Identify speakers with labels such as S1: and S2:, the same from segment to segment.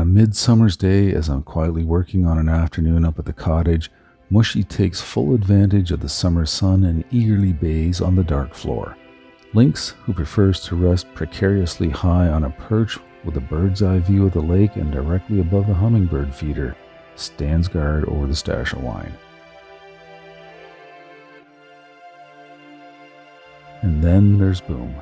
S1: midsummer's day, as I'm quietly working on an afternoon up at the cottage, Mushy takes full advantage of the summer sun and eagerly bathes on the dark floor. Lynx, who prefers to rest precariously high on a perch with a bird's eye view of the lake and directly above the hummingbird feeder, stands guard over the stash of wine. And then there's Boom.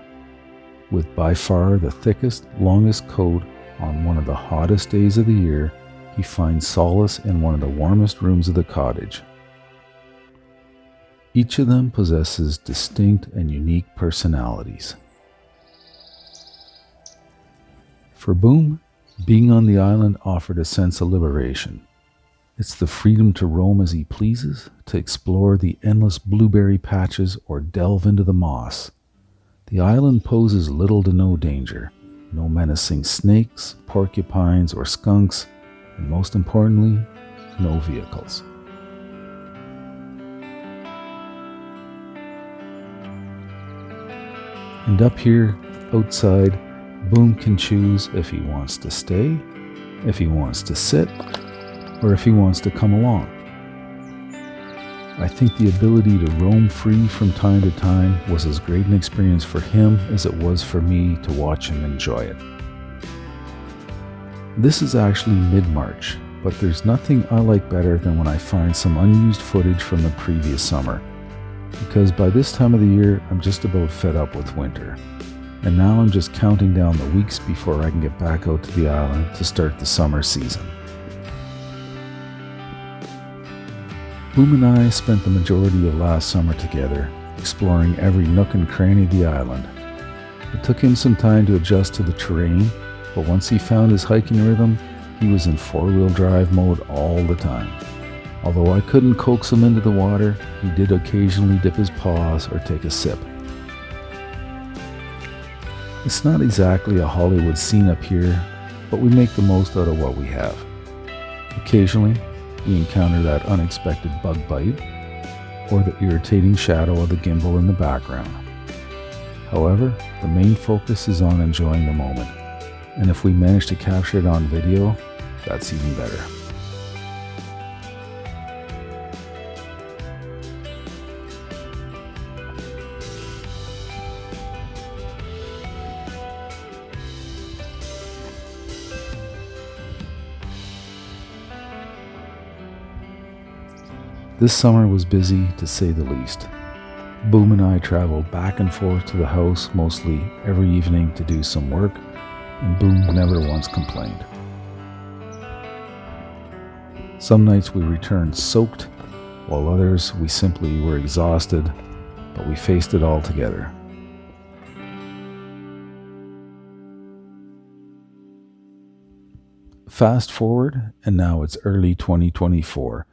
S1: With by far the thickest, longest coat on one of the hottest days of the year, he finds solace in one of the warmest rooms of the cottage. Each of them possesses distinct and unique personalities. For Boom, being on the island offered a sense of liberation. It's the freedom to roam as he pleases, to explore the endless blueberry patches or delve into the moss. The island poses little to no danger, no menacing snakes, porcupines, or skunks, and most importantly, no vehicles. And up here, outside, Boom can choose if he wants to stay, if he wants to sit, or if he wants to come along. I think the ability to roam free from time to time was as great an experience for him as it was for me to watch him enjoy it. This is actually mid-March, but there's nothing I like better than when I find some unused footage from the previous summer, because by this time of the year I'm just about fed up with winter, and now I'm just counting down the weeks before I can get back out to the island to start the summer season. Boom and I spent the majority of last summer together, exploring every nook and cranny of the island. It took him some time to adjust to the terrain, but once he found his hiking rhythm, he was in four-wheel drive mode all the time. Although I couldn't coax him into the water, he did occasionally dip his paws or take a sip. It's not exactly a Hollywood scene up here, but we make the most out of what we have. Occasionally, we encounter that unexpected bug bite or the irritating shadow of the gimbal in the background. However, the main focus is on enjoying the moment, and if we manage to capture it on video, that's even better. This summer was busy, to say the least. Boom and I traveled back and forth to the house mostly every evening to do some work, and Boom never once complained. Some nights we returned soaked, while others we simply were exhausted, but we faced it all together. Fast forward, and now it's early 2024.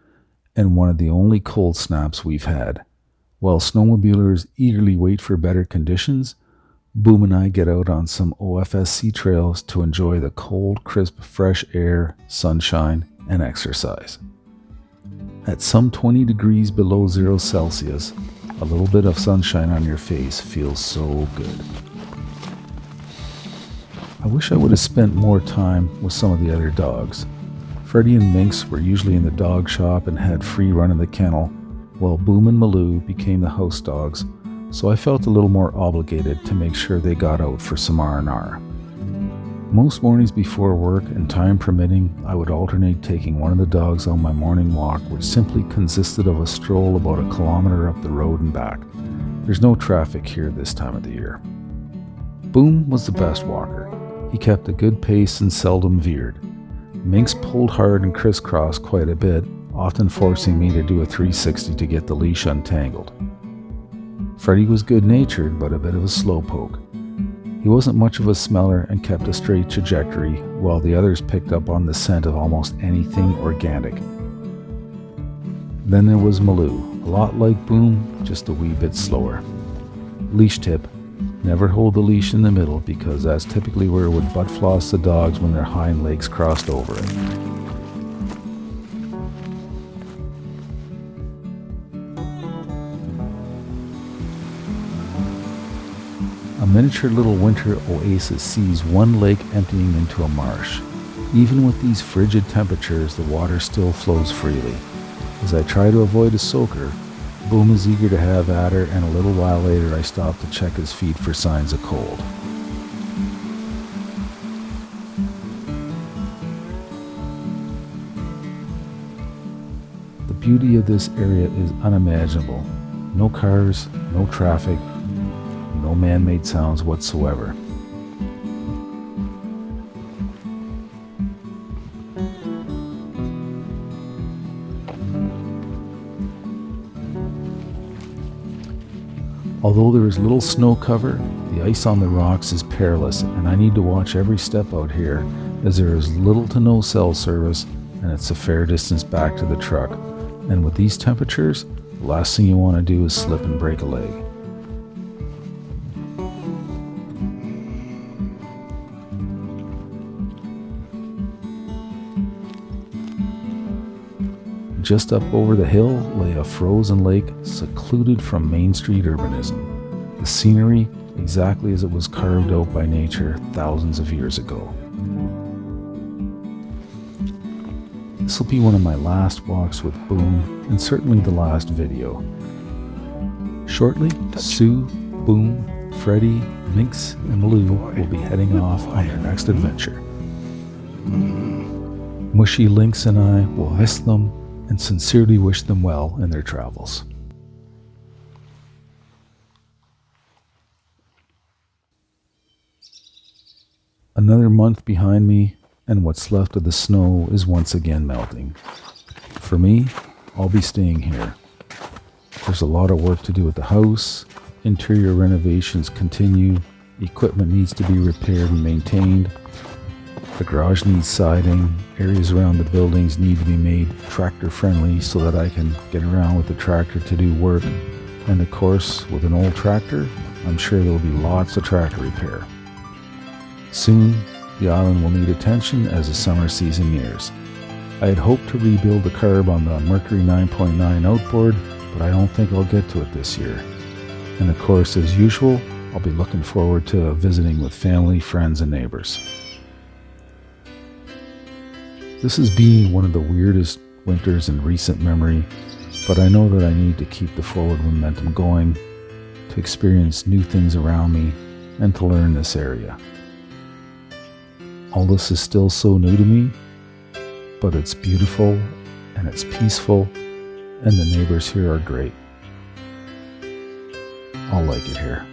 S1: And one of the only cold snaps we've had. While snowmobilers eagerly wait for better conditions, Boom and I get out on some OFSC trails to enjoy the cold, crisp, fresh air, sunshine, and exercise. At some 20 degrees below 0 Celsius, a little bit of sunshine on your face feels so good. I wish I would have spent more time with some of the other dogs. Freddie and Minx were usually in the dog shop and had free run in the kennel, while Boom and Malou became the house dogs, so I felt a little more obligated to make sure they got out for some R&R. Most mornings before work, and time permitting, I would alternate taking one of the dogs on my morning walk, which simply consisted of a stroll about 1 kilometer up the road and back. There's no traffic here this time of the year. Boom was the best walker. He kept a good pace and seldom veered. Minx pulled hard and crisscrossed quite a bit, often forcing me to do a 360 to get the leash untangled. Freddie was good-natured, but a bit of a slowpoke. He wasn't much of a smeller and kept a straight trajectory, while the others picked up on the scent of almost anything organic. Then there was Malou, a lot like Boom, just a wee bit slower. Leash tip: never hold the leash in the middle, because that's typically where it would butt floss the dogs when their hind legs crossed over it. A miniature little winter oasis sees one lake emptying into a marsh. Even with these frigid temperatures, the water still flows freely. As I try to avoid a soaker, Boom is eager to have at her, and a little while later I stop to check his feet for signs of cold. The beauty of this area is unimaginable. No cars, no traffic, no man-made sounds whatsoever. Although there is little snow cover, the ice on the rocks is perilous, and I need to watch every step out here, as there is little to no cell service and it's a fair distance back to the truck. And with these temperatures, the last thing you want to do is slip and break a leg. Just up over the hill lay a frozen lake secluded from Main Street urbanism. The scenery exactly as it was carved out by nature thousands of years ago. This will be one of my last walks with Boom, and certainly the last video. Shortly, Sue, Boom, Freddie, Minx, and Malou will be heading off on their next adventure. Mushy Lynx and I will miss them and sincerely wish them well in their travels. Another month behind me, and what's left of the snow is once again melting. For me, I'll be staying here. There's a lot of work to do at the house, interior renovations continue, equipment needs to be repaired and maintained, the garage needs siding, areas around the buildings need to be made tractor friendly so that I can get around with the tractor to do work, and of course, with an old tractor, I'm sure there'll be lots of tractor repair. Soon, the island will need attention as the summer season nears. I had hoped to rebuild the carb on the Mercury 9.9 outboard, but I don't think I'll get to it this year. And of course, as usual, I'll be looking forward to visiting with family, friends, and neighbors. This has been one of the weirdest winters in recent memory, but I know that I need to keep the forward momentum going, to experience new things around me, and to learn this area. All this is still so new to me, but it's beautiful and it's peaceful, and the neighbors here are great. I'll like it here.